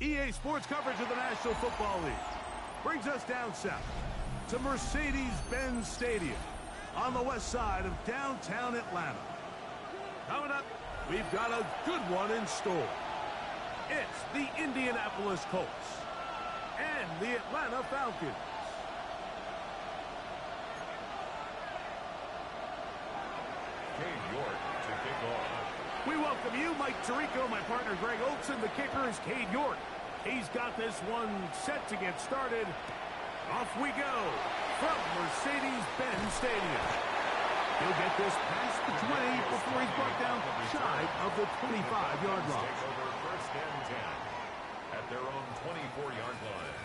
EA Sports coverage of the National Football League brings us down south to Mercedes-Benz Stadium on the west side of downtown Atlanta. Coming up, we've got a good one in store. It's the Indianapolis Colts and the Atlanta Falcons. Cade York to kick off. We welcome you, Mike Tirico, my partner Greg Olson. The kicker is Cade York. He's got this one set to get started. Off we go from Mercedes-Benz Stadium. He'll get this past the 20 before he's brought down shy of the 25-yard line. Take over first and 10 at their own 24-yard line.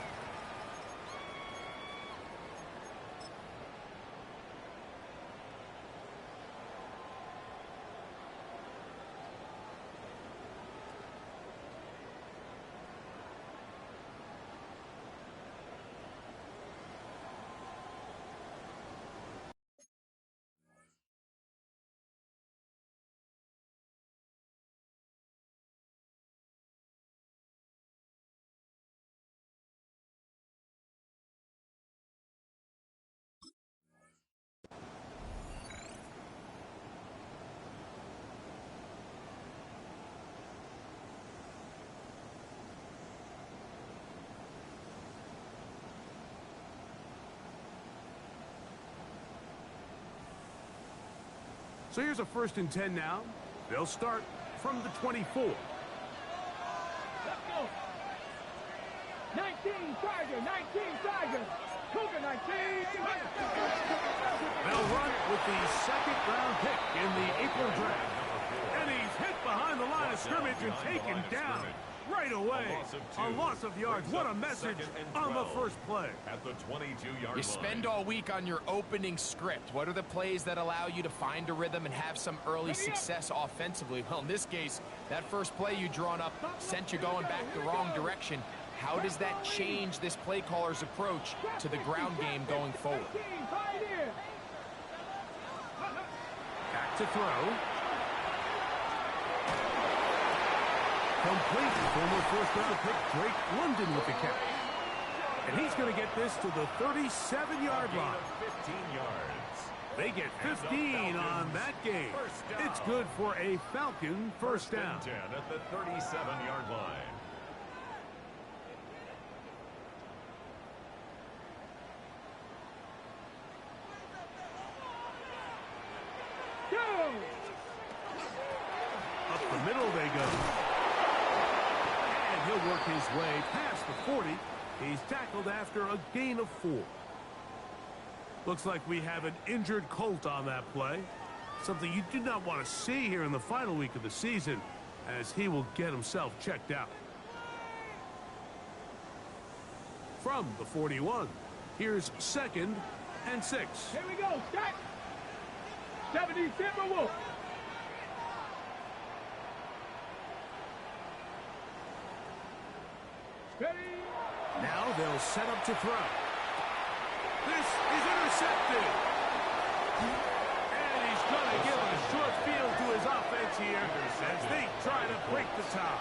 So here's a 1st and 10 now. They'll start from the 24. Let's go. 19 Tiger, 19 Tiger. Cougar 19. They'll run with the 2nd-round pick in the April draft. And he's hit behind the line of scrimmage and taken down right away. A loss of yards. What a message on the first play. At the 22-yard line. You spend all week on your opening script. What are the plays that allow you to find a rhythm and have some early success offensively? Well, in this case, that first play you drawn up sent you going back the wrong direction. How does that change this play caller's approach to the ground game going forward? Back to throw. Complete. Former 1st-round pick Drake London with the catch. And he's going to get this to the 37-yard line. 15 yards. They get 15 on that game. It's good for a Falcon first down. 10 at the 37-yard line. Up the middle they go. And he'll work his way past the 40. He's tackled after a gain of 4. Looks like we have an injured Colt on that play. Something you do not want to see here in the final week of the season, as he will get himself checked out. From the 41, here's 2nd and 6. Here we go. Stack. 70 Timberwolf. Ready. Now they'll set up to throw. This is intercepted. And he's going to give a short field to his offense here as they try to break the tie.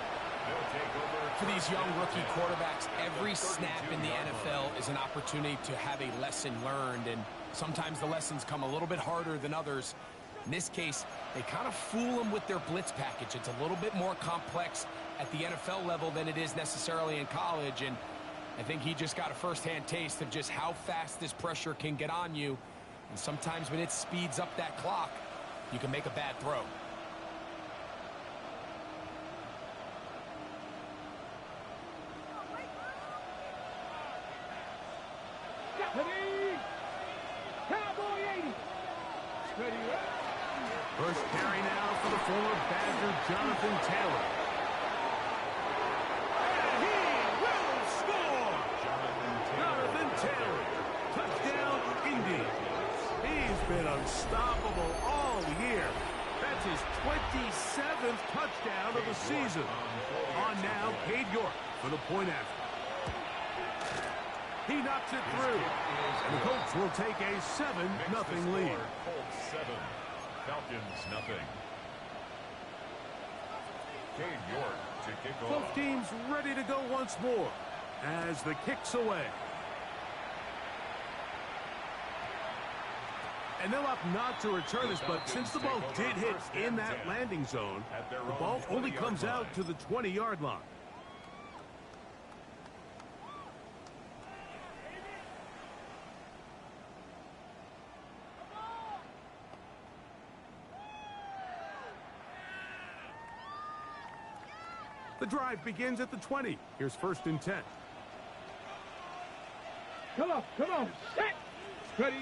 For these young rookie quarterbacks, every snap in the NFL is an opportunity to have a lesson learned, and sometimes the lessons come a little bit harder than others. In this case, they kind of fool them with their blitz package. It's a little bit more complex at the NFL level than it is necessarily in college, and I think he just got a first-hand taste of just how fast this pressure can get on you, and sometimes when it speeds up that clock, you can make a bad throw. Cowboy 80. Ready. First carry now for the former Badger Jonathan Taylor. And he will score! Jonathan Taylor. Touchdown, Indy. He's been unstoppable all year. That's his 27th touchdown of the season. On now, Cade York for the point after. He knocks it through. And the Colts will take a 7-0 lead. Colts 7, Falcons nothing. Cade York to kick off. Both teams ready to go once more as the kick's away. And they'll opt not to return this, but since the ball did hit in that landing zone, the ball only comes out to the 20-yard line. The drive begins at the 20. Here's 1st and 10. Come on, set, ready.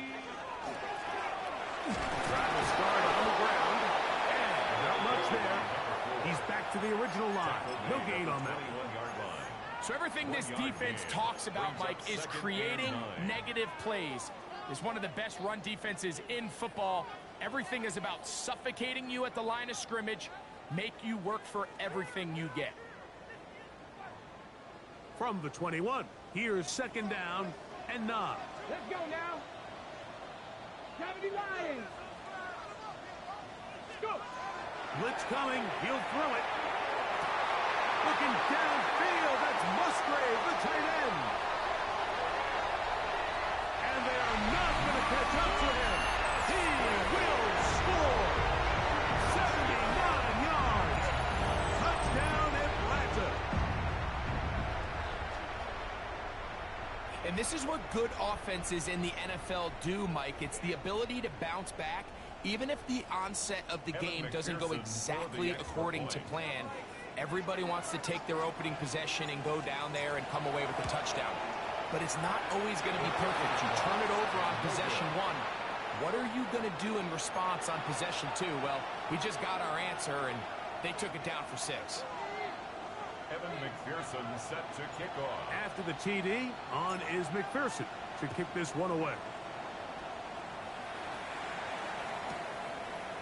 Drive will start on the ground, and not much there. He's back to the original line. No gain on that. So everything this defense talks about, Mike, is creating negative plays. It's one of the best run defenses in football. Everything is about suffocating you at the line of scrimmage, make you work for everything you get. From the 21, here's 2nd down and 9. Let's go now. 70 Lions. Go. Blitz coming. He'll throw it. Looking downfield. That's Musgrave, the tight end. And they are not going to catch up to him. He will score. 79 yards. Touchdown, Atlanta. And this is what good offenses in the NFL do, Mike. It's the ability to bounce back, even if the onset of the game doesn't go exactly according to plan. Everybody wants to take their opening possession and go down there and come away with a touchdown. But it's not always going to be perfect. You turn it over on possession 1. What are you going to do in response on possession 2? Well, we just got our answer, and they took it down for 6. Evan McPherson set to kick off. After the TD, on is McPherson to kick this one away.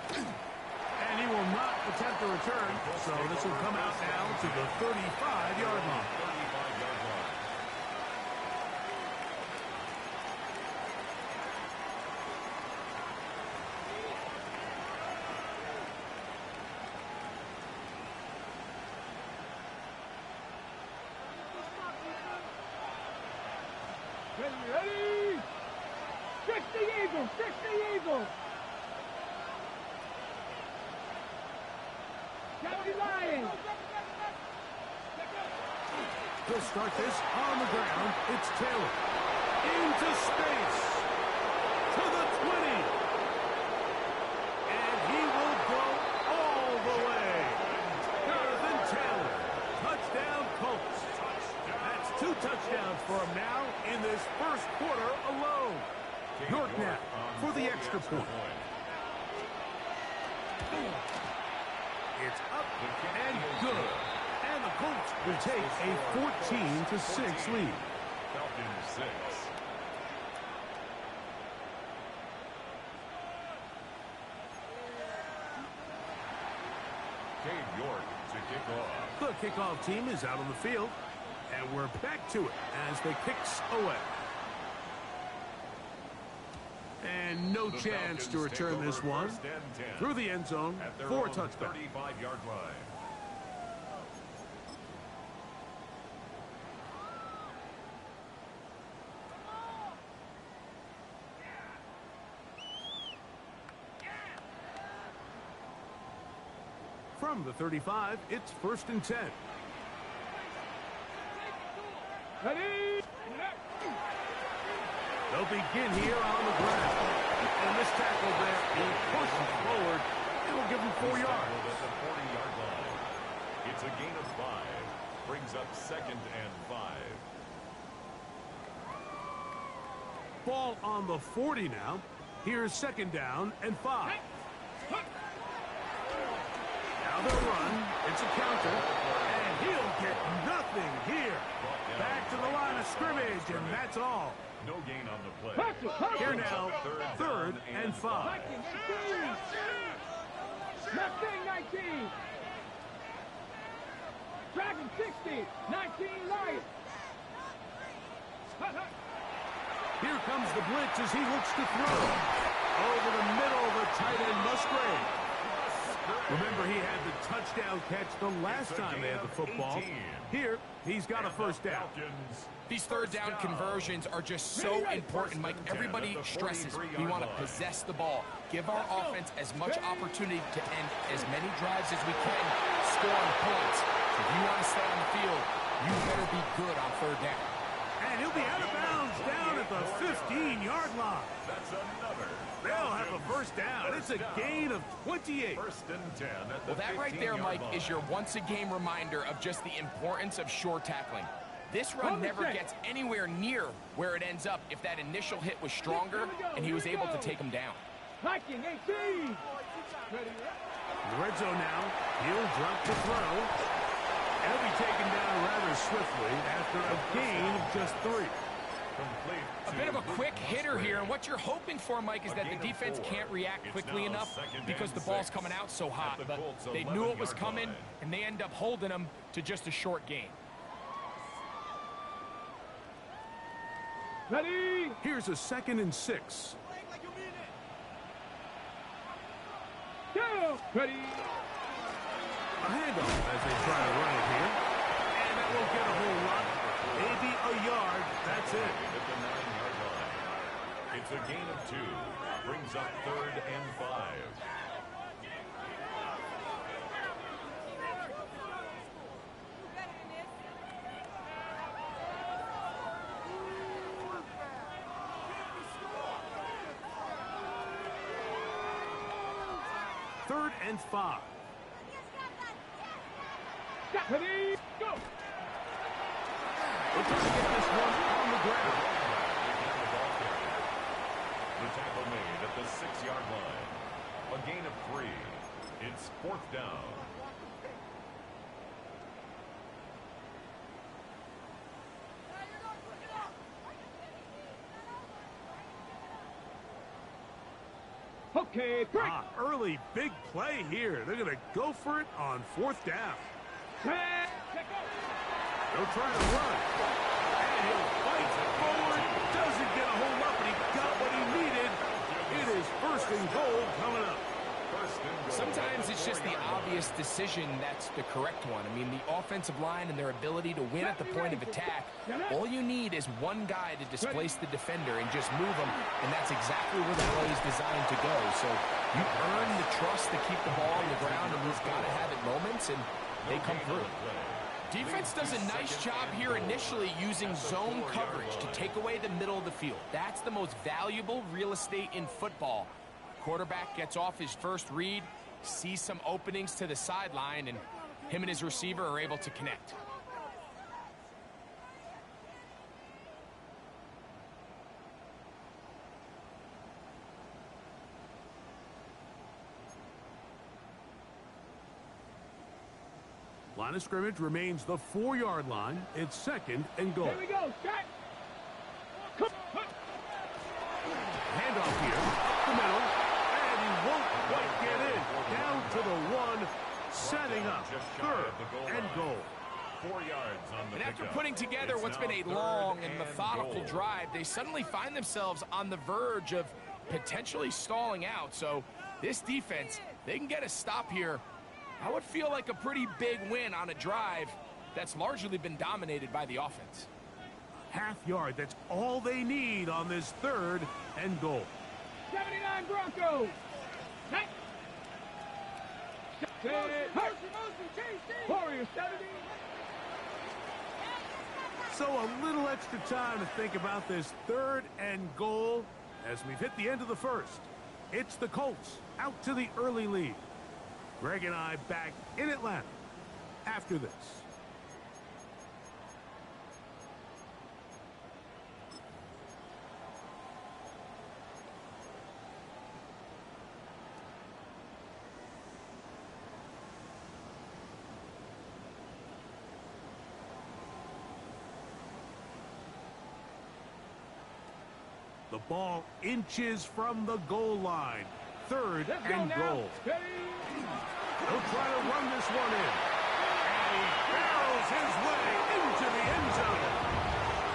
And he will not attempt a return, so this will come out now to the 35-yard line. 35-yard line. Ready. Fix the Eagles. Lions. He'll start this on the ground. It's Taylor. Into space. To the 20. And he will go all the way. Jonathan Taylor. Touchdown, Colts. That's 2 touchdowns for him now in this first quarter alone. York now for the extra point. It's up and good. And the Colts will take a 14-6 lead. Falcons 6. Cade York to kick off. The kickoff team is out on the field, and we're back to it as the kick's away. And no chance to return this one through the end zone for a touchdown. 35-yard line. From the 35, it's 1st and 10. Ready. They'll begin here on the ground. And this tackle there, he pushes forward. It'll give him 4 yards. At the 40-yard line. It's a gain of 5. Brings up 2nd and 5. Ball on the 40 now. Here's 2nd down and 5. Now they'll run. It's a counter. And he'll get nothing here. Back to the line of scrimmage, and that's all. No gain on the play. Here now, 3rd and 5. Mustang 19. Dragon 60. 19 Lions. Here comes the blitz as he looks to throw. Over the middle, the tight end Musgrave. Remember, he had the touchdown catch the last time they had the football. 18. Here, he's got a first down. These third down conversions are just so important, Mike. Everybody stresses we want to possess the ball, give our offense as much opportunity to end as many drives as we can, scoring points. So if you want to stay on the field, you better be good on third down. And he'll be out of bounds down at the 15-yard line. That's another. They'll have a first down. It's a gain of 28. First and 10 at the Well, that right there, 15-yard Mike, line. is your once-a-game reminder of just the importance of sure tackling. This run never gets anywhere near where it ends up if that initial hit was stronger and he was able to take him down. Hacking 18. In the red zone now. He'll drop to throw. He'll be taken down rather swiftly after a gain of just 3. Complete A to bit of a Luke quick hitter Musgrave. here, and what you're hoping for, Mike, is that the defense can't react quickly enough because the ball's coming out so hot, but they knew it was coming, and they end up holding them to just a short gain. Ready. Here's a 2nd and 6. Go. Ready. A handoff as they try to run it here. And that won't get a whole lot. Maybe a yard. That's it. At the 9-yard line. It's a gain of 2. Brings up 3rd and 5. Third and 5. Ready. Go. We're trying to get this one on the ground. The tackle made at the 6-yard line. A gain of 3. It's 4th down. Okay, break. Early big play here. They're going to go for it on 4th down. They'll try to run. And he'll fight forward. Doesn't get a whole lot, but he got what he needed. It is 1st and goal coming up. Sometimes it's just the obvious decision that's the correct one. I mean, the offensive line and their ability to win at the point of attack, all you need is one guy to displace the defender and just move him, and that's exactly where the play is designed to go. So you earn the trust to keep the ball on the ground, and you've got to have it moments, and they come through. Defense does a nice job here initially using zone coverage to take away the middle of the field. That's the most valuable real estate in football. Quarterback gets off his first read, sees some openings to the sideline, and him and his receiver are able to connect. Line of scrimmage remains the 4-yard line. It's 2nd and goal. Here we go. Set. Come. Handoff here, up the middle, and he won't quite get in. Down to the 1, setting up 3rd and goal. 4 yards on the And after pickup. putting together It's what's now been a 3rd long and and methodical goal. drive, they suddenly find themselves on the verge of potentially stalling out. So this defense, they can get a stop here. I would feel like a pretty big win on a drive that's largely been dominated by the offense. Half yard, that's all they need on this 3rd and goal. 79 Broncos. Set. Warriors 70. So a little extra time to think about this 3rd and goal as we've hit the end of the 1st. It's the Colts out to the early lead. Greg and I back in Atlanta after this. The ball inches from the goal line. 3rd and goal. He'll try to run this one in. And he barrels his way into the end zone.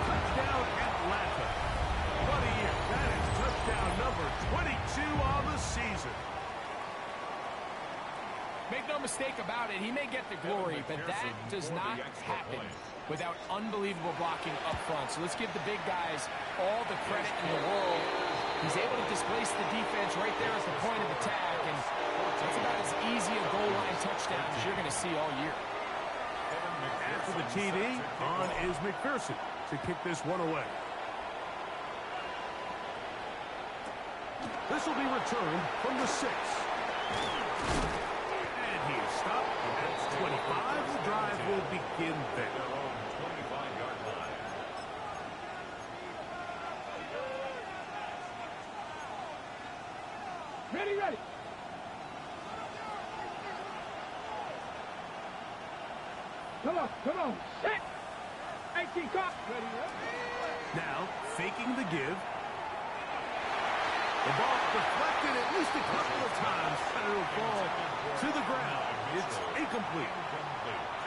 Touchdown, Atlanta. What a year. That is touchdown number 22 on the season. Make no mistake about it. He may get the glory, but that does not happen without unbelievable blocking up front. So let's give the big guys all the credit in the world. He's able to displace the defense right there at the point of attack, and that's about as easy a goal line touchdown as you're going to see all year. After the TD, on is McPherson to kick this one away. This will be returned from the 6. And he is stopped. That's 25. The drive will begin there. Ready, ready. Come on. Set. 18 cop. Ready, ready. Now, faking the give. The ball deflected at least a couple of times, and it'll fall to the ground. It's incomplete.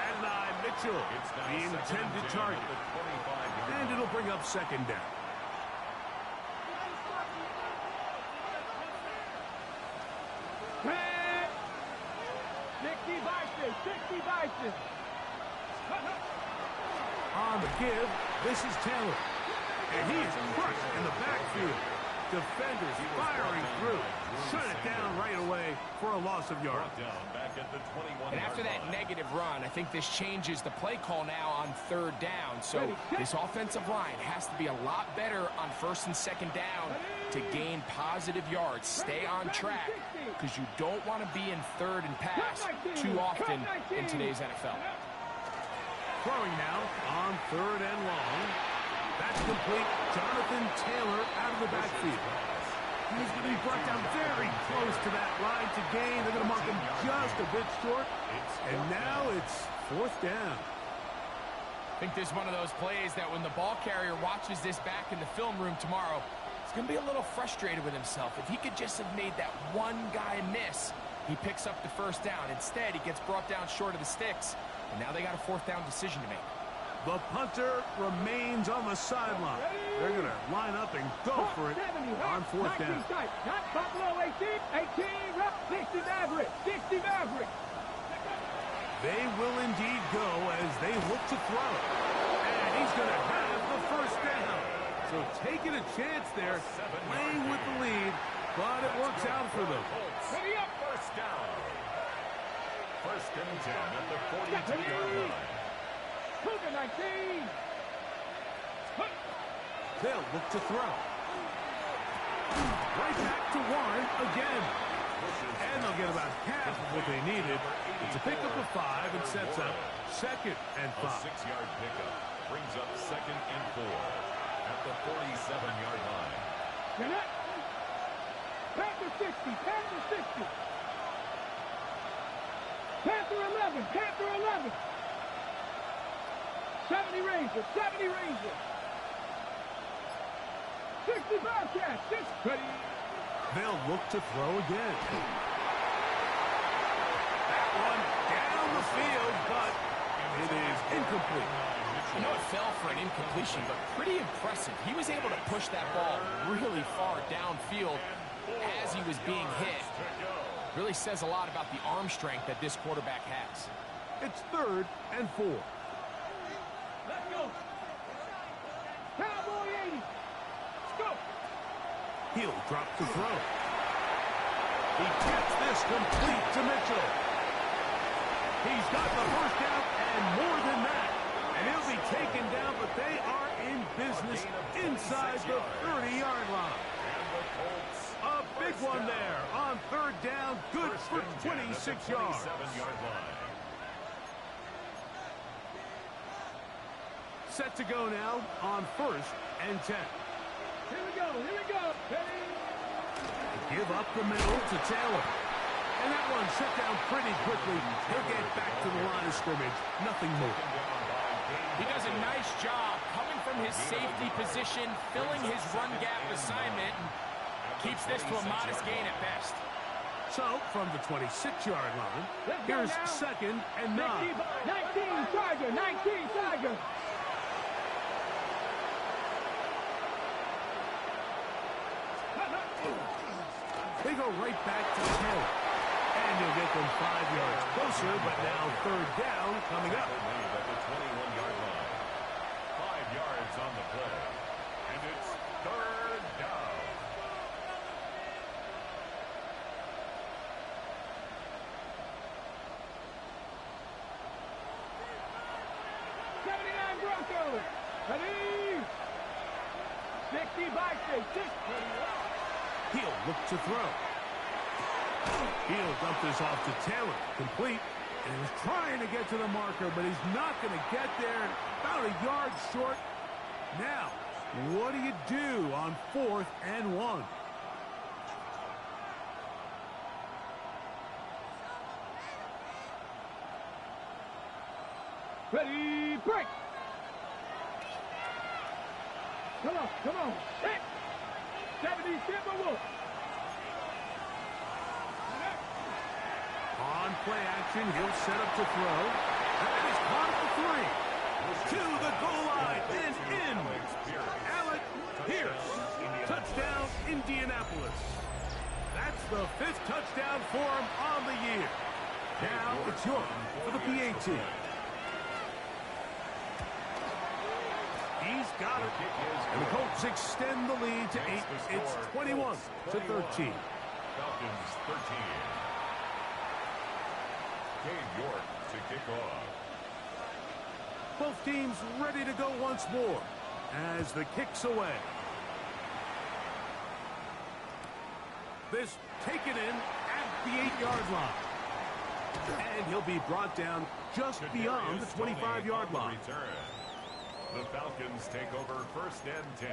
Adonai Mitchell, the intended target. And it'll bring up second down. Red. 60 vices. On the give, this is Taylor. And he is crushed in the backfield. Defenders firing through. Shut it down right away for a loss of yards. And after that negative run, I think this changes the play call now on third down. So this offensive line has to be a lot better on first and second down to gain positive yards. Stay on track because you don't want to be in third and pass too often in today's NFL. Throwing now on third and long. That's complete. Jonathan Taylor out of the backfield. He's going to be brought down very close to that line to gain. They're going to mark him just a bit short. And now it's fourth down. I think this is one of those plays that when the ball carrier watches this back in the film room tomorrow, he's going to be a little frustrated with himself. If he could just have made that one guy miss, he picks up the first down. Instead, he gets brought down short of the sticks. And now they got a fourth down decision to make. The punter remains on the sideline. They're going to line up and go for it on fourth down. Not Buffalo 18, 60 Maverick. They will indeed go as they look to throw. And he's going to have the first down. So taking a chance there, playing with the lead, but it works out for them. Ready up. First down. First and 10 at the 42-yard line. Cougar 19. They'll look to throw. Right back to Warren again. And they'll get about half of what they needed. It's a pickup of 5 and sets up second and 5. A 6-yard pickup brings up second and 4 at the 47-yard line. Panther 60. Panther 11. 70 Ranger. 60 Bearcats. 6. Ready. They'll look to throw again. That one down the field, but it is incomplete. You know, it fell for an incompletion, but pretty impressive. He was able to push that ball really far downfield as he was being hit. Really says a lot about the arm strength that this quarterback has. It's third and 4. Let's go. Cowboy 80. Let's go. He'll drop to throw. He gets this complete to Mitchell. He's got the first down and more than that. And he'll be taken down, but they are in business inside the 30-yard line. A big one there on third down. Good for 26 yards. Set to go now on first and 10. Here we go. Ready. Give up the middle to Taylor. And that one shut down pretty quickly. He'll get back to the line of scrimmage. Nothing more. He does a nice job coming from his safety position, filling his run gap assignment, and keeps this to a modest gain at best. So, from the 26-yard line, here's second and 9. 19 Tiger. They go right back to Taylor. And he'll get them 5 yards closer, but now third down coming up. At the 21-yard line. 5 yards on the play. And it's third down. Broncos. Ready? 60 by 6. He'll look to throw. He'll dump this off to Taylor. Complete. And he's trying to get to the marker, but he's not going to get there. About a yard short. Now, what do you do on 4th and 1? Ready, break. Come on. Hit. 70 Simba Wolf. On play action, he'll set up to throw. And he's caught at the 3. To the goal line and in. Alec Pierce. Touchdown, Indianapolis. That's the 5th touchdown for him on the year. Now it's York for the PAT. He's got it. And the Colts extend the lead to 8. It's 21 to 13. Falcons 13. Dave York to kick off. Both teams ready to go once more as the kick's away. This taken in at the 8-yard line. And he'll be brought down just beyond the 25-yard line. The Falcons take over 1st and 10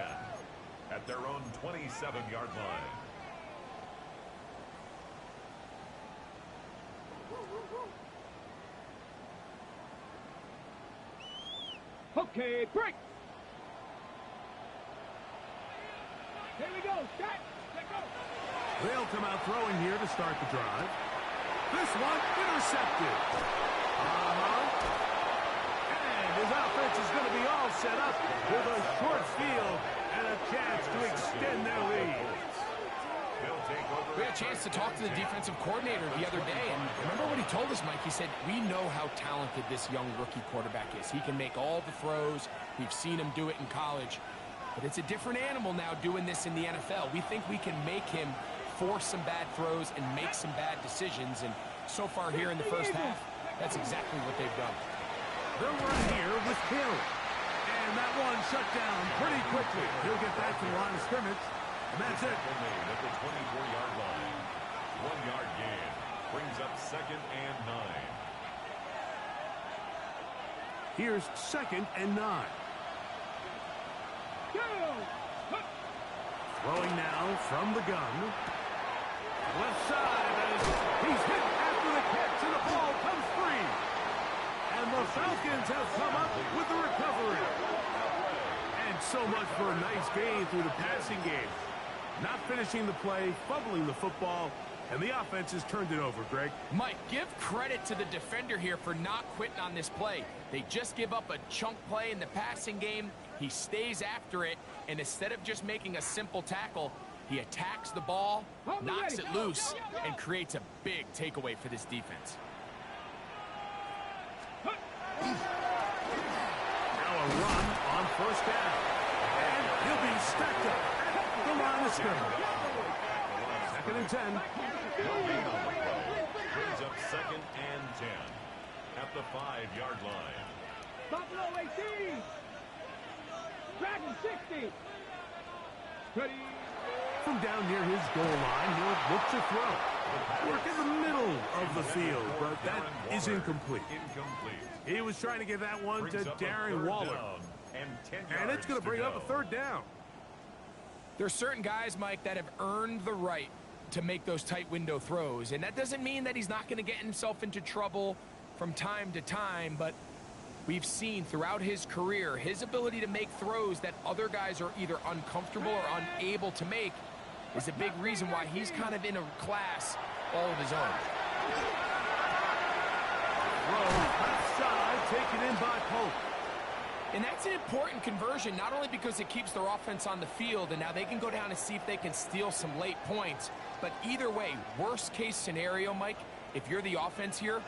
at their own 27-yard line. Okay, break. Here we go. Set. Let go. They'll come out throwing here to start the drive. This one intercepted. And his offense is going to be all set up with a short field and a chance to extend their lead. We had a chance to talk to the defensive coordinator the other day, and remember what he told us, Mike? He said, we know how talented this young rookie quarterback is. He can make all the throws. We've seen him do it in college. But it's a different animal now doing this in the NFL. We think we can make him force some bad throws and make some bad decisions. And so far here in the first half, that's exactly what they've done. They'll run here with Hill. And that one shut down pretty quickly. He'll get back to the line of scrimmage. And that's it. At the 24-yard line. 1-yard gain. Brings up 2nd and 9. Here's 2nd and 9. Throwing now from the gun. Left side as he's hit after the catch and the ball comes free. And the Falcons have come up with the recovery. And so much for a nice gain through the passing game. Not finishing the play, fumbling the football, and the offense has turned it over, Greg. Mike, give credit to the defender here for not quitting on this play. They just give up a chunk play in the passing game. He stays after it, and instead of just making a simple tackle, he attacks the ball, knocks it loose, and creates a big takeaway for this defense. Now a run on 1st down. And he'll be stacked up at the line of scrimmage. 2nd and 10. Brings up 2nd and 10 at the 5-yard line. Buffalo 18. Dragon 60. Ready. From down near his goal line, he'll look to throw. Work in the middle of the field, but that is incomplete. He was trying to get that one to Darren Waller. And it's going to bring up a 3rd down. There are certain guys, Mike, that have earned the right to make those tight window throws. And that doesn't mean that he's not going to get himself into trouble from time to time, but we've seen throughout his career his ability to make throws that other guys are either uncomfortable or unable to make is a big reason why he's kind of in a class all of his own. Throw left side, taken in by Polk. And that's an important conversion, not only because it keeps their offense on the field, and now they can go down and see if they can steal some late points, but either way, worst case scenario, Mike, if you're the offense here,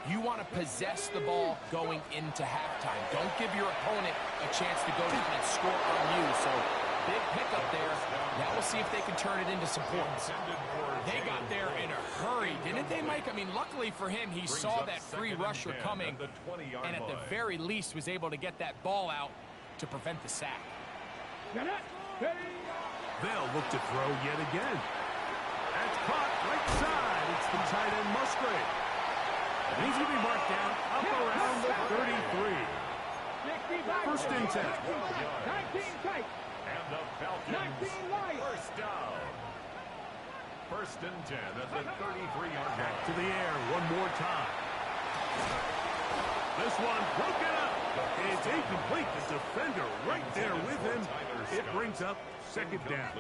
you want to possess the ball going into halftime. Don't give your opponent a chance to go down and score on you. So big pickup there. Now we'll see if they can turn it into some points. They got there in a hurry, didn't they, Mike? I mean, luckily for him, he saw that free rusher coming, and at the very least was able to get that ball out to prevent the sack. They'll look to throw yet again. That's caught right side. It's the tight end Musgrave. And he's going to be marked down up around the 33. First and 10. 19 tight. And the Falcons, first down. First and 10 at the 33-yard line. Back to the air one more time. This one broken up. It's incomplete. The defender right there with him. It brings up second down.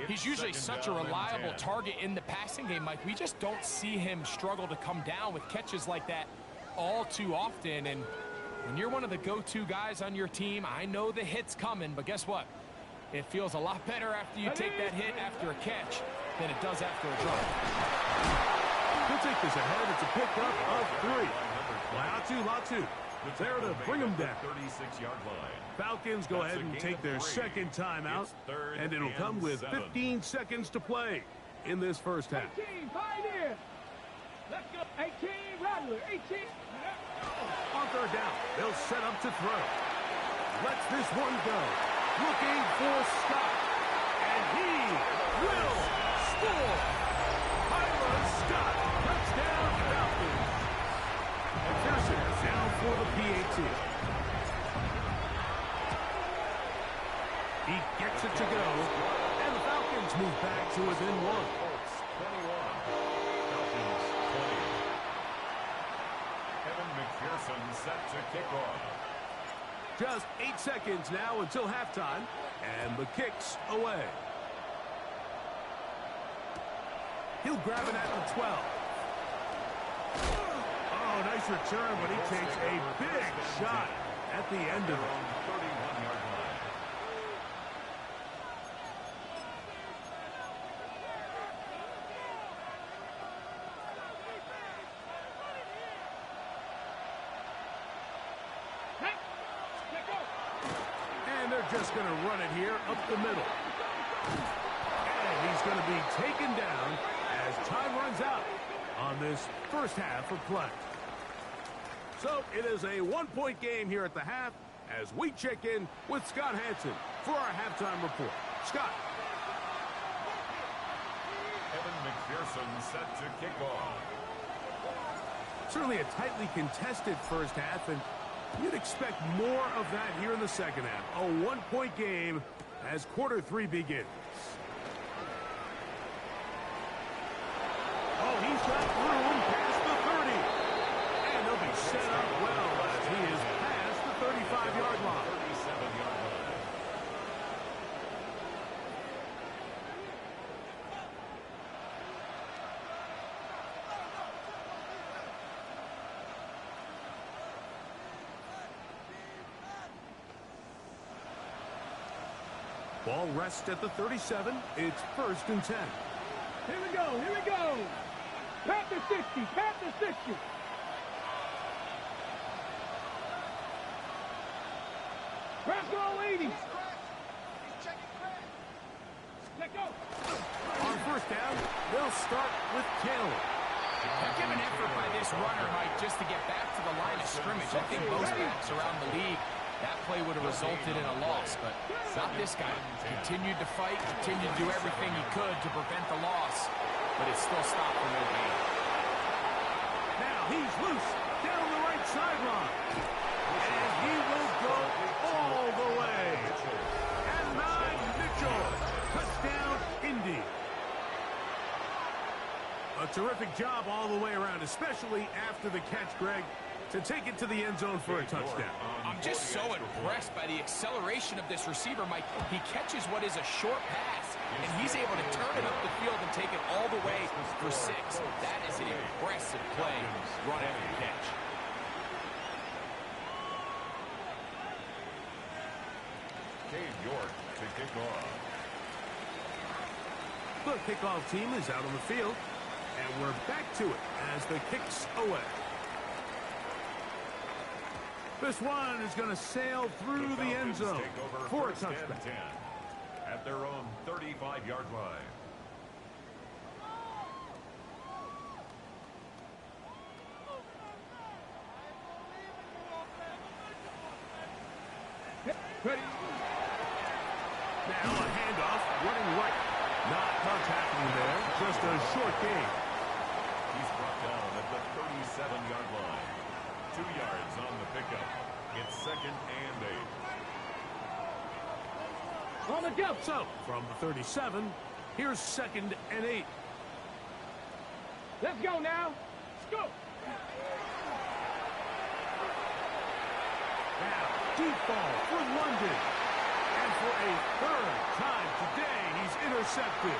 He's usually such a reliable target in the passing game, Mike. We just don't see him struggle to come down with catches like that all too often. And when you're one of the go-to guys on your team, I know the hit's coming, but guess what? It feels a lot better after you take that hit after a catch than it does after a drop. He'll take this ahead. It's a pickup of 3. Latu. There to bring him down. 36-yard line. Falcons go ahead and take their second timeout, and it'll come with 15 seconds to play in this first half. 18, Pioneer. Let's go. 18, Rattler. 18. On third down, they'll set up to throw. Lets this one go. Looking for Scott, and he will score. Tyler Scott, touchdown Falcons. McPherson down for the PAT. He gets it to go, and the Falcons move back to within 1. 21. Falcons 20. Evan McPherson set to kick off. Just 8 seconds now until halftime, and the kick's away. He'll grab it at the 12. Oh, nice return, but he takes a big shot at the end of it. 31-yard line. And they're just going to run it here up the middle. And he's going to be taken down as time runs out on this first half of play. So it is a one-point game here at the half as we check in with Scott Hansen for our halftime report. Scott. Evan McPherson set to kick off. Certainly a tightly contested first half, and you'd expect more of that here in the second half. A one-point game as quarter 3 begins. Oh, he's got room past the 30. And they'll be set up well as he is past the 35-yard line. 37-yard line. Ball rests at the 37. It's first and 10. Here we go. Here we go. Panther 60. Panther 60. Brasco 80. Let go. On first down, they'll start with Taylor. Heck of an effort by this runner, Mike, just to get back to the line of scrimmage. I think most backs around the league, that play would have resulted in a loss, but not this guy. Continued to fight, continued to do everything he could to prevent the loss, but it still stopped for no gain. Now he's loose down the right sideline. And he will go all the way. And 9 Mitchell. Touchdown, Indy. A terrific job all the way around, especially after the catch, Greg, to take it to the end zone for a touchdown. I'm just so impressed by the acceleration of this receiver, Mike. He catches what is a short pass, and he's able to turn it up the field and take it all the way for 6. That is an impressive play run after the catch. Cade York to kick off. The kickoff team is out on the field. And we're back to it as the kick's away. This one is going to sail through the end zone for a touchback. 10 at their own 35-yard line. Ready. Now a handoff, running right. Not much happening there, just a short gain. He's brought down at the 37-yard line. 2 yards on the pickup. It's 2nd and 8. On the jump. So, from the 37, here's 2nd and 8. Let's go now. Let's go. Now, deep ball for London. And for a third time today, he's intercepted.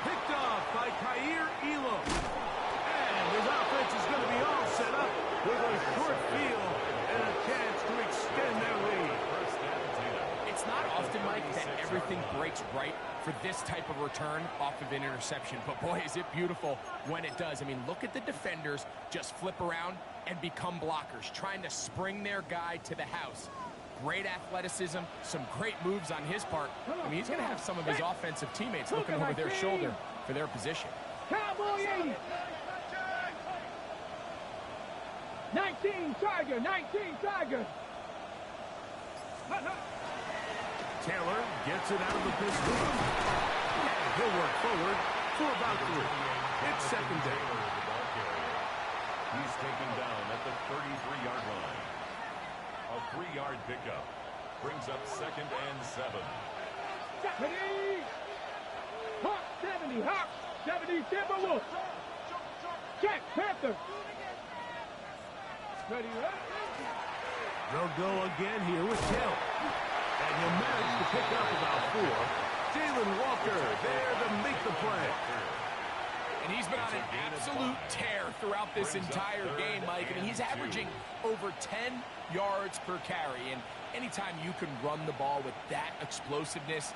Picked off by Kaiir Elam. And his offense is going to be all set up with a short field and a chance to extend their lead. It's not often, Mike, that everything breaks right for this type of return off of an interception. But, boy, is it beautiful when it does. I mean, look at the defenders just flip around and become blockers, trying to spring their guy to the house. Great athleticism, some great moves on his part. I mean, he's going to have some of his offensive teammates looking over their shoulder for their position. Cowboy 80. 19 Tiger, 19 Tiger. Taylor gets it out of the pistol. And he'll work forward for about 3. It's 2nd down. He's taken down at the 33-yard line. A 3-yard pickup brings up 2nd and 7. 70. Hawk 70. Hawk 70. Timberwolf. Check. Panther. Ready, ready. They'll go again here with Taylor. And he'll manage to pick up about 4. Jalen Walker there to make the play. And he's been on an absolute tear throughout this entire game, Mike. I mean, he's averaging over 10 yards per carry. And anytime you can run the ball with that explosiveness,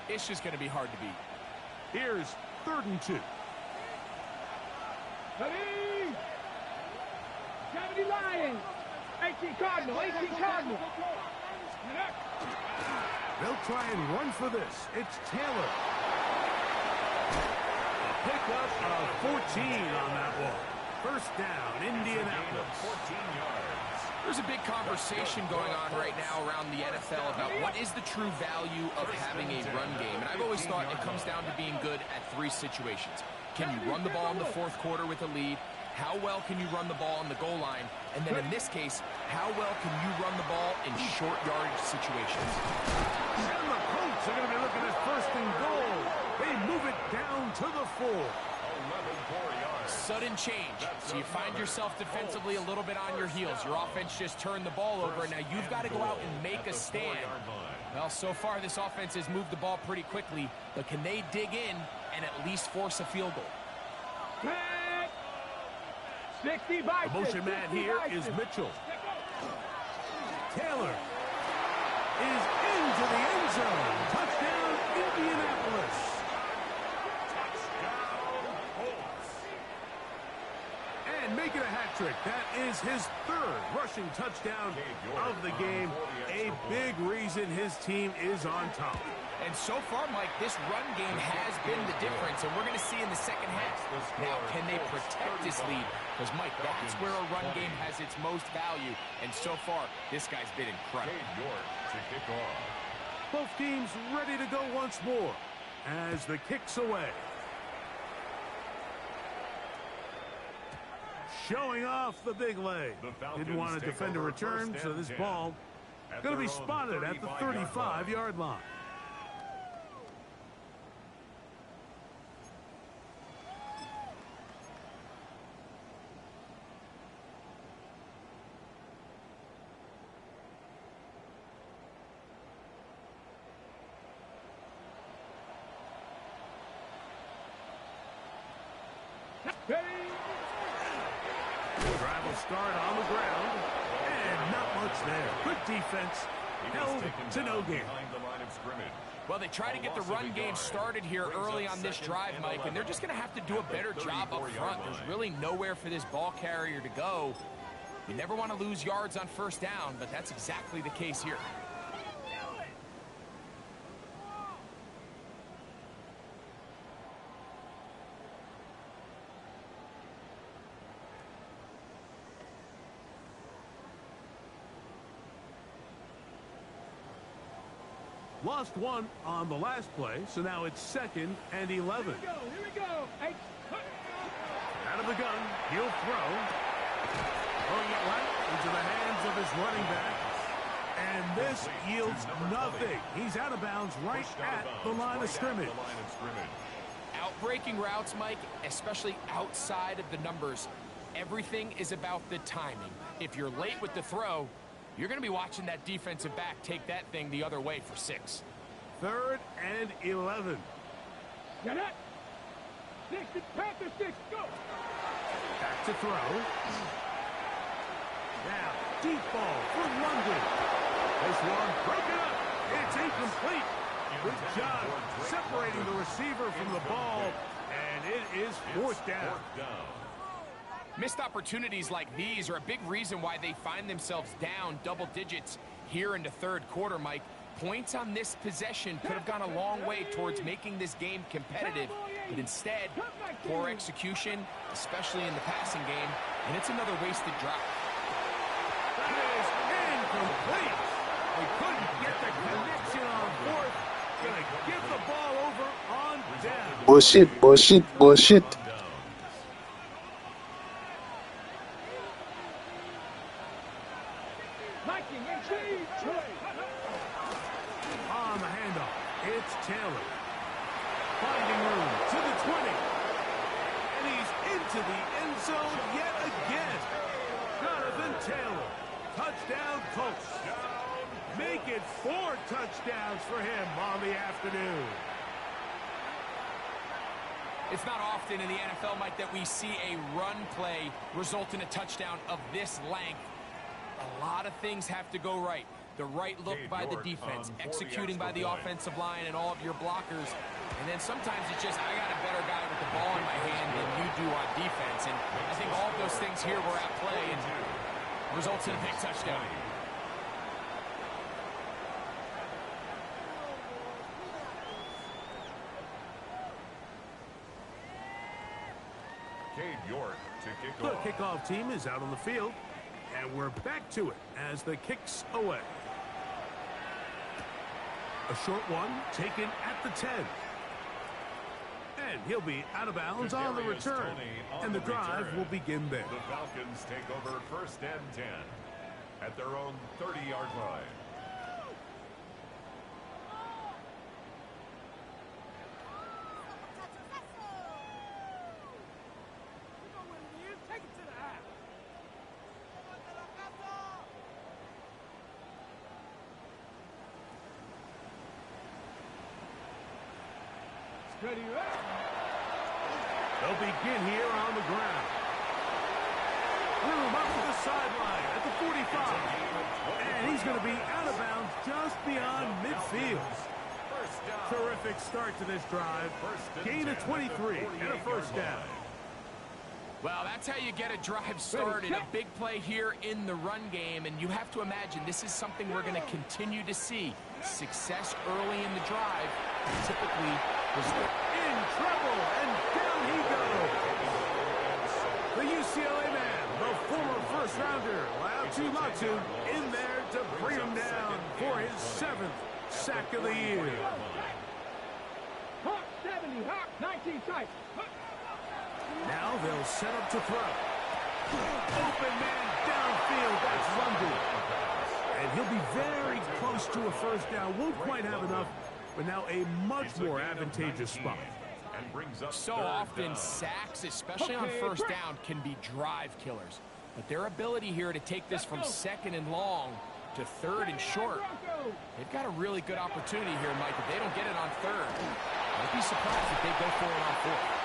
it's just going to be hard to beat. Here's 3rd and 2. Ready. 70 Lions. 18 Cardinal. 18 Cardinal. They'll try and run for this. It's Taylor. A pickup of 14 on that one. 1st down, Indianapolis. 14 yards. There's a big conversation going on right now around the NFL about what is the true value of having a run game. And I've always thought it comes down to being good at 3 situations. Can you run the ball in the 4th quarter with a lead? How well can you run the ball on the goal line? And then in this case, how well can you run the ball in short yardage situations? And the Colts are going to be looking at 1st and goal. They move it down to the 4. 11 yards. Sudden change. So you find yourself defensively a little bit on your heels. Your offense just turned the ball over, and now you've got to go out and make a stand. Well, so far this offense has moved the ball pretty quickly, but can they dig in and at least force a field goal? 60 by The motion man here is Mitchell. Taylor is into the end zone. Touchdown, Indianapolis. And making a hat trick. That is his 3rd rushing touchdown of the game. A big reason his team is on top. And so far, Mike, this run game has been the difference, and we're going to see in the 2nd half. Now, can they protect this lead? Because, Mike, that's where a run game has its most value, and so far, this guy's been incredible. York to kick off. Both teams ready to go once more as the kick's away. Showing off the big leg. Didn't want to defend a return, so this ball going to be spotted at the 35-yard line. Drive will start on the ground, and not much there. Good defense, held to no gain. Behind the line of scrimmage. Well, they try to get the run game started here early on this drive, Mike, and they're just going to have to do a better job up front. There's really nowhere for this ball carrier to go. You never want to lose yards on first down, but that's exactly the case here. Lost one on the last play, so now it's 2nd and 11. Here we go. Hey. Out of the gun, he'll throw. Throwing it right into the hands of his running back. And this yields nothing. He's out of bounds right at the line of scrimmage. Outbreaking routes, Mike, especially outside of the numbers, everything is about the timing. If you're late with the throw, you're going to be watching that defensive back take that thing the other way for 6. 3rd and 11. Get it. 6, Panther 6, go. Back to throw. Now, deep ball for London. This one broken up. It's incomplete. Good job separating the receiver from the ball, and it is 4th down. Missed opportunities like these are a big reason why they find themselves down double digits here in the 3rd quarter, Mike. Points on this possession could have gone a long way towards making this game competitive, but instead, poor execution, especially in the passing game, and it's another wasted drive. That is incomplete. They couldn't get the connection on 4th. Gonna give the ball over on down. Bullshit. On the handoff, it's Taylor. Finding room to the 20. And he's into the end zone yet again. Jonathan Taylor. Touchdown, Colts. Make it 4 touchdowns for him on the afternoon. It's not often in the NFL, Mike, that we see a run play result in a touchdown of this length. A lot of things have to go right. The right look by the defense, executing by the offensive line and all of your blockers. And then sometimes it's just, I got a better guy with the ball in my hand than you do on defense. And I think all of those things here were at play and results in a big touchdown. The kickoff team is out on the field, and we're back to it as the kicks away. A short one taken at the 10. And he'll be out of bounds on the return, and the drive will begin there. The Falcons take over 1st and 10 at their own 30-yard line. They'll begin here on the ground. Room up to the sideline at the 45. And he's going to be out of bounds just beyond midfield. Terrific start to this drive. Gain of 23 and a 1st down. Well, that's how you get a drive started. A big play here in the run game, and you have to imagine this is something we're going to continue to see. Success early in the drive typically results in trouble, and down he goes. The UCLA man, the former 1st rounder, Latu, in there to bring him down for his 7th sack of the year. Hawk 70, Hawk 19 type. Now they'll set up to throw. Open man downfield, that's London. And he'll be very close to a 1st down. Won't quite have enough, but now a much more advantageous spot. So often, sacks, especially on 1st down, can be drive killers. But their ability here to take this from 2nd and long to 3rd and short, they've got a really good opportunity here, Mike. If they don't get it on 3rd, I'd be surprised if they go for it on 4th.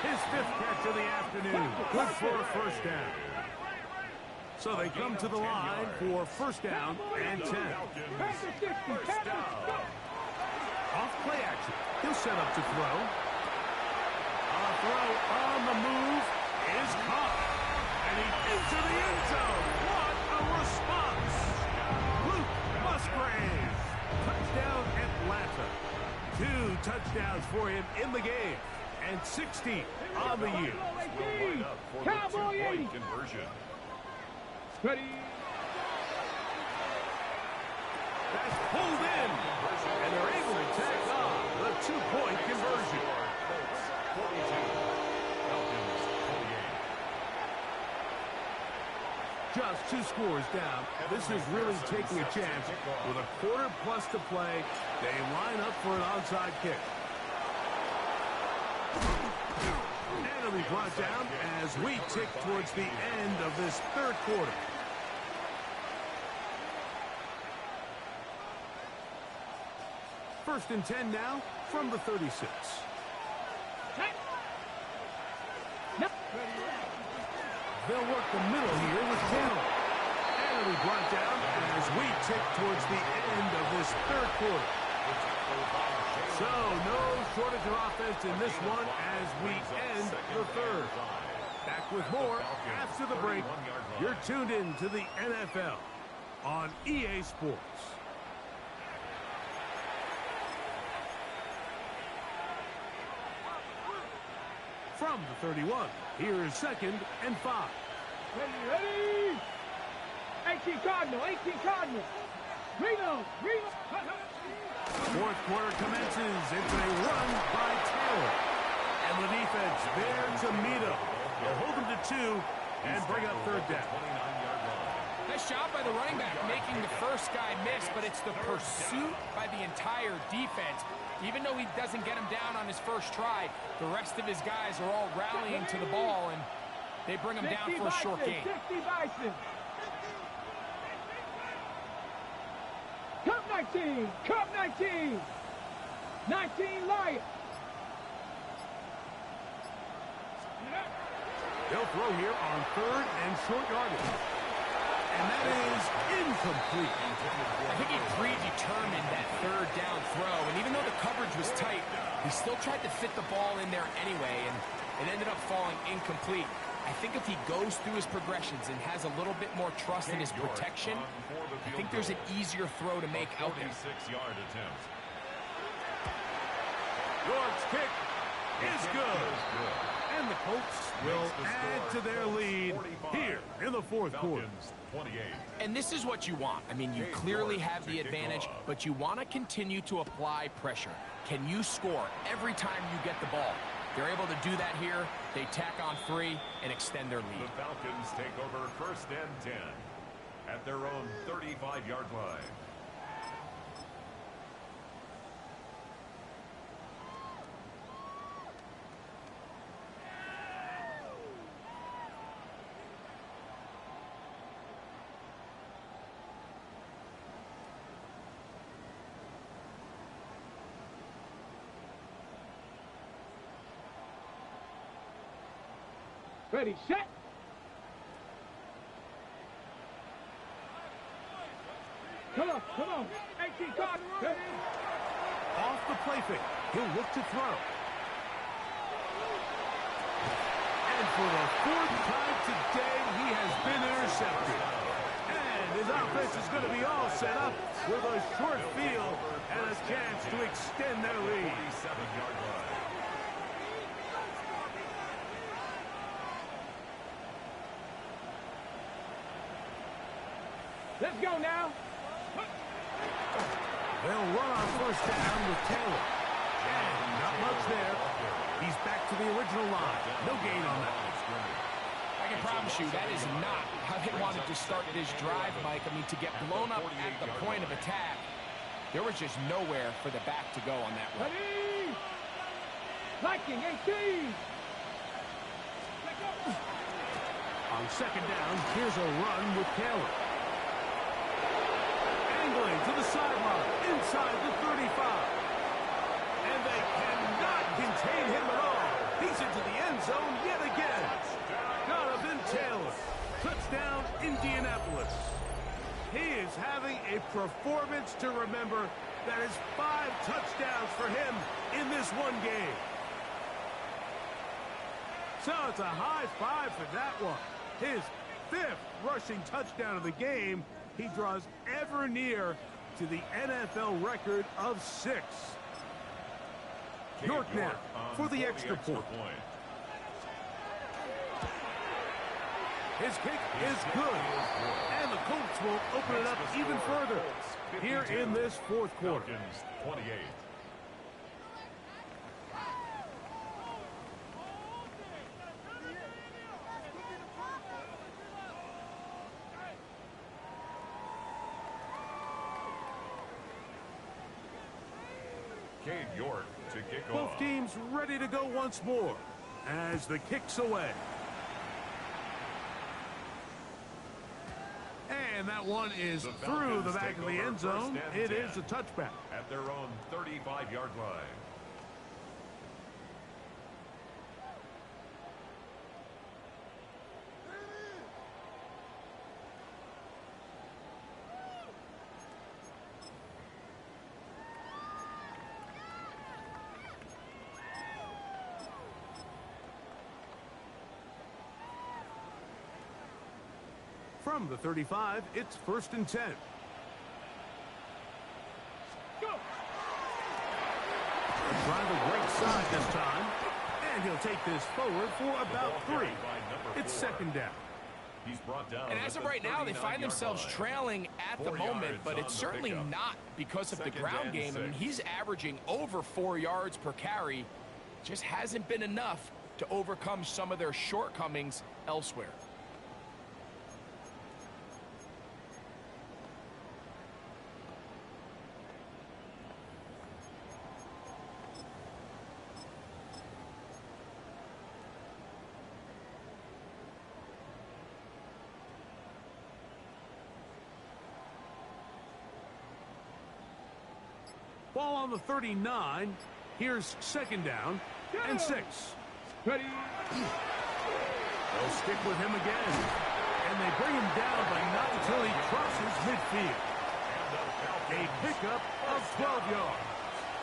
His 5th catch of the afternoon. Good for a 1st down. So they come to the line for 1st down and 10. Off play action. He'll set up to throw. A throw on the move is caught. And he's into the end zone. What a response. Luke Musgrave. Touchdown Atlanta. 2 touchdowns for him in the game. And 60 on the year. Cowboy 80. Conversion. Ready. That's pulled in. And they're able to tack on the 2-point conversion. 42. Falcons 48. Just 2 scores down. This is really taking a chance. With a quarter plus to play, they line up for an onside kick. And it'll be brought down as we tick towards the end of this 3rd quarter. First and 10 now from the 36. They'll work the middle here with Taylor. And it'll be brought down as we tick towards the end of this 3rd quarter. So, no shortage of offense in this one as we end the 3rd. Back with more after the break. You're tuned in to the NFL on EA Sports. From the 31, here is 2nd and 5. Ready. 18 Cardinal. 18 Cardinal. Reno. 4th quarter commences. It's a run by Taylor. And the defense there to meet him. They'll hold him to 2 and bring up 3rd down. Nice job by the running back making the first guy miss, but it's the pursuit by the entire defense. Even though he doesn't get him down on his first try, the rest of his guys are all rallying to the ball, and they bring him down for a short gain. 60 Bison. Cup 19. Cup 19. 19 Lions. They'll throw here on 3rd and short yardage. And that is incomplete. I think he predetermined that 3rd down throw, and even though the coverage was tight, he still tried to fit the ball in there anyway, and it ended up falling incomplete. I think if he goes through his progressions and has a little bit more trust in his protection, I think there's an easier throw to make out there. 46-yard attempt. York's kick is good. And the Colts will add to their lead here in the 4th quarter. 28. And this is what you want. I mean, you clearly have the advantage, but you want to continue to apply pressure. Can you score every time you get the ball? They're able to do that here. They tack on 3 and extend their lead. The Falcons take over 1st and 10 at their own 35-yard line. Ready, set. Come on. 18 Cardinal. Ready. Off the play fake. He'll look to throw. And for the 4th time today, he has been intercepted. And his offense is going to be all set up with a short field and a chance to extend their lead. 47-yard line. Let's go now. They'll run on 1st down with Taylor. And not much there. He's back to the original line. No gain on that. I can promise you that is not how they wanted to start this drive, Mike. I mean, to get blown up at the point of attack, there was just nowhere for the back to go on that run. Ready. Viking 18. On 2nd down, here's a run with Taylor. Angling to the sideline, inside the 35. And they cannot contain him at all. He's into the end zone yet again. Jonathan Taylor. Touchdown, Indianapolis. He is having a A performance to remember. That is 5 touchdowns for him in this one game. So it's a high five for that one. His 5th rushing touchdown of the game. He draws ever near to the NFL record of 6. York now for the extra point. His kick is good. And the Colts will open it up even further here in this 4th quarter. 28. York to kick off. Both teams ready to go once more as the kick's away. And that one is through the back of the end zone. It is a touchback. At their own 35-yard line. From the 35, it's 1st and 10. Go. Trying the right side this time. And he'll take this forward for about 3. It's 2nd down. He's brought down. And as of right now, they find themselves trailing at the moment, but it's certainly not because of the ground game. I mean, he's averaging over 4 yards per carry. Just hasn't been enough to overcome some of their shortcomings elsewhere. Ball on the 39. Here's 2nd down and 6. Ready. They'll stick with him again. And they bring him down, but not until he crosses midfield. A pickup of 12 yards.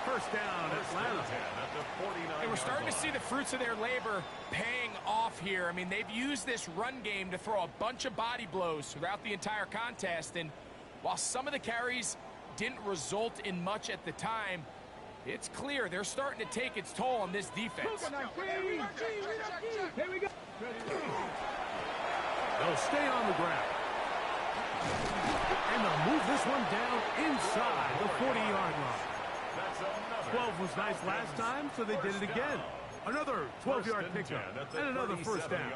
1st down, Atlanta. And we're starting to see the fruits of their labor paying off here. I mean, they've used this run game to throw a bunch of body blows throughout the entire contest. And while some of the carries didn't result in much at the time, it's clear they're starting to take its toll on this defense. Here we go. They'll stay on the ground. And they'll move this one down inside the 40-yard line. 12 was nice last time, so they did it again. Another 12-yard pickup and another 1st down.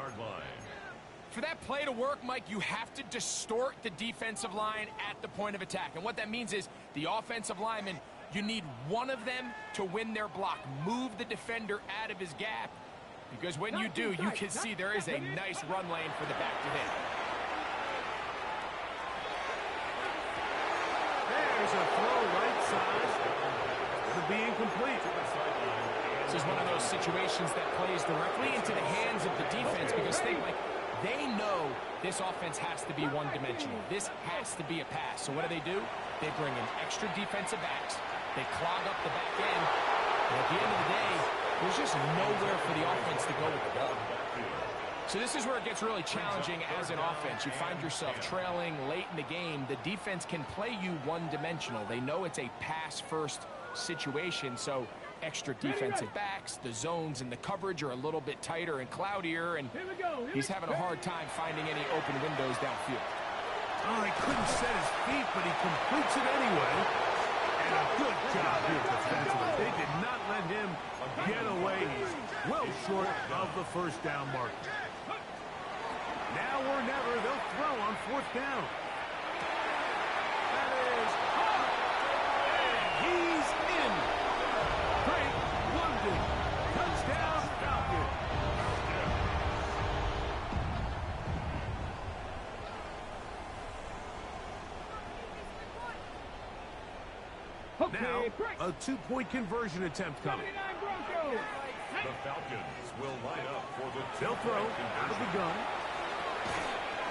For that play to work, Mike, you have to distort the defensive line at the point of attack. And what that means is the offensive lineman, you need one of them to win their block. Move the defender out of his gap, because when you do, you can see there is a nice run lane for the back to hit. There's a throw right side. It'll be incomplete. This is one of those situations that plays directly into the hands of the defense, because they know this offense has to be one-dimensional. This has to be a pass. So what do? They bring in extra defensive backs. They clog up the back end. And at the end of the day, there's just nowhere for the offense to go with the ball. So this is where it gets really challenging as an offense. You find yourself trailing late in the game. The defense can play you one-dimensional. They know it's a pass-first situation, so extra defensive backs, the zones and the coverage are a little bit tighter and cloudier, and he's having a hard time finding any open windows downfield. Oh, he couldn't set his feet, but he completes it anyway. And a good job here defensively. They did not let him get away. He's well short of the 1st down mark. Now or never, they'll throw on 4th down. That is hot. And he's in. Drake London. Touchdown, Falcons. Now, a 2-point conversion attempt coming. The Falcons will line up for the They'll throw out of the gun.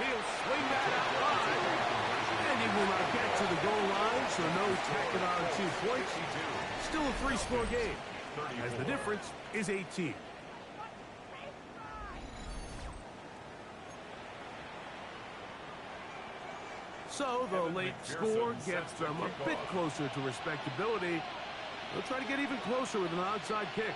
He'll swing that out wide. And he will not get to the goal line, so no tacking on 2 points. Still a 3-score game, as the difference is 18. So the late score gets them a bit closer to respectability. They'll try to get even closer with an onside kick.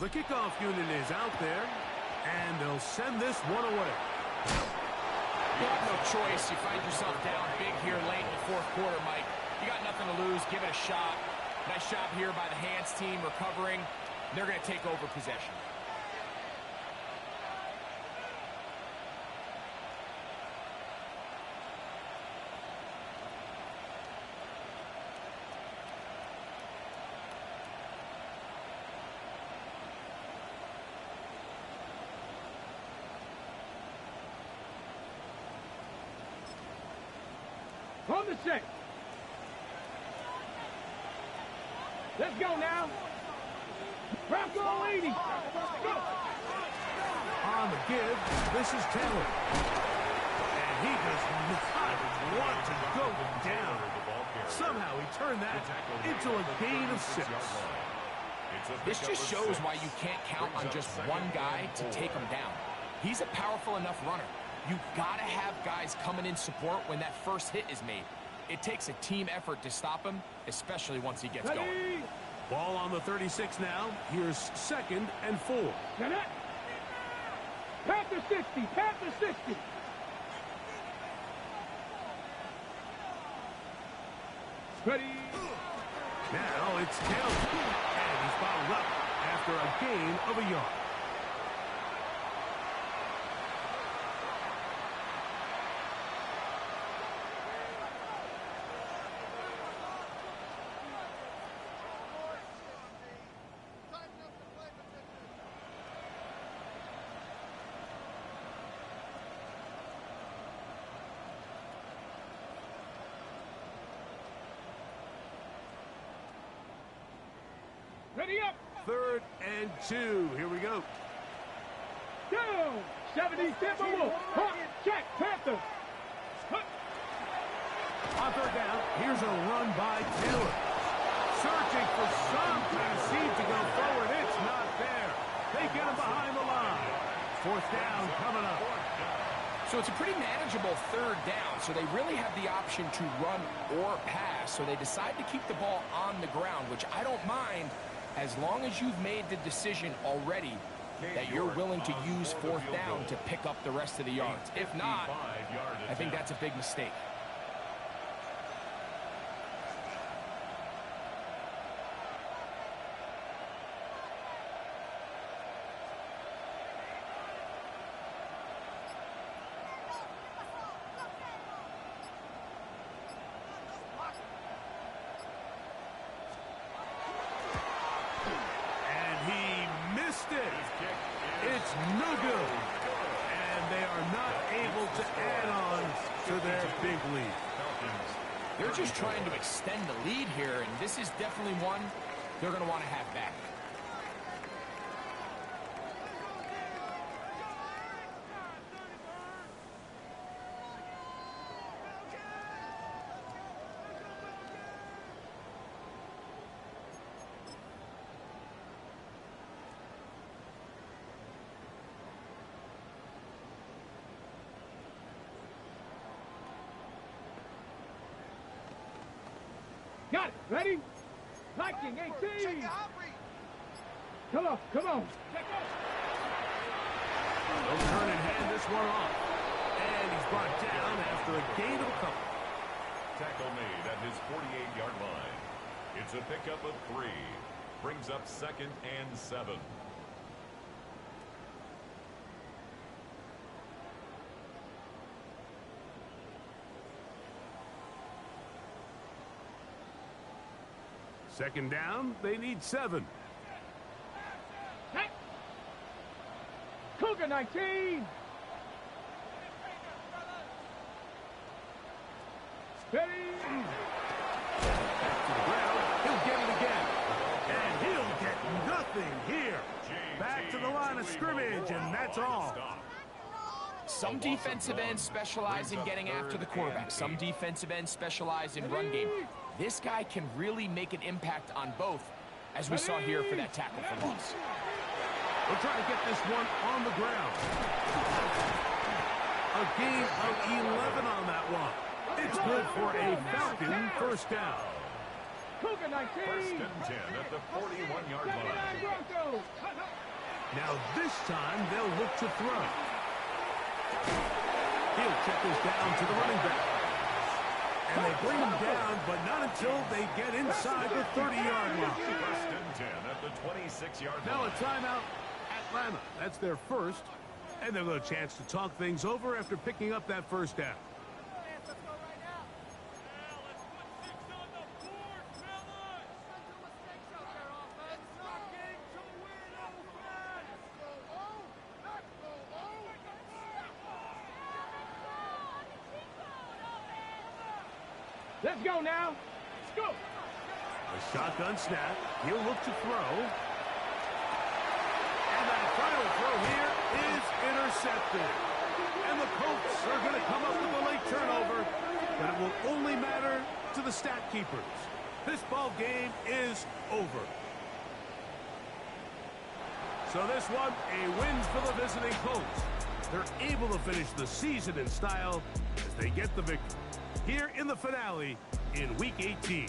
The kickoff unit is out there, and they'll send this one away. You have no choice. You find yourself down big here late in the fourth quarter, Mike. You got nothing to lose. Give it a shot. Nice job here by the hands team recovering. They're going to take over possession. From the set. Let's go now. Bronco 80. Go. On the give, this is Taylor. And he does not want to go down. Somehow he turned that into a gain of 6. This just shows why you can't count on just one guy to take him down. He's a powerful enough runner. You gotta have guys coming in support when that first hit is made. It takes a team effort to stop him, especially once he gets going. Ball on the 36 now. Here's 2nd and 4. Panther 60. Panther 60. Ready. Now it's Taylor. And he's bottled up after a gain of a yard. Ready up. 3rd and 2. Here we go. Go. 70 Timberwolves. Hawk. Check. Panther. On 3rd down, here's a run by Taylor. Searching for some kind of seed to go forward. It's not there. They get him behind the line. 4th down coming up. So it's a pretty manageable 3rd down, so they really have the option to run or pass, so they decide to keep the ball on the ground, which I don't mind as long as you've made the decision already that you're willing to use 4th down to pick up the rest of the yards. If not, I think that's a big mistake. It's no good. And they are not able to add on to their big lead. They're just trying to extend the lead here, and this is definitely one they're going to want to have back. Got it. Ready? Liking 18. Come on. Come on. They'll turn and hand this one off. And he's brought down after a gain of a couple. Tackle made at his 48-yard line. It's a pickup of 3. Brings up 2nd and 7. Second down, they need 7. Hey. Cougar 19. Ready. Back to the ground. He'll get it again. And he'll get nothing here. Some defensive ends specialize in getting after the quarterback. Some defensive ends specialize in run game. This guy can really make an impact on both, as we saw here for that tackle for loss. We'll try to get this one on the ground. A gain of 11 on that one. It's good for a Falcon first down. Cougar 19. First and 10 at the 41-yard line. Now this time they'll look to throw. He'll check this down to the running back. And they bring him down, but not until they get inside the 30-yard line. First and 10 at the 26-yard line. Now a timeout, Atlanta. That's their first. And they'll get a chance to talk things over after picking up that first down. Let's go now. Let's go. A shotgun snap. He'll look to throw. And that final throw here is intercepted. And the Colts are going to come up with a late turnover, but it will only matter to the stat keepers. This ball game is over. So this one, a win for the visiting Colts. They're able to finish the season in style as they get the victory here in the finale in Week 18.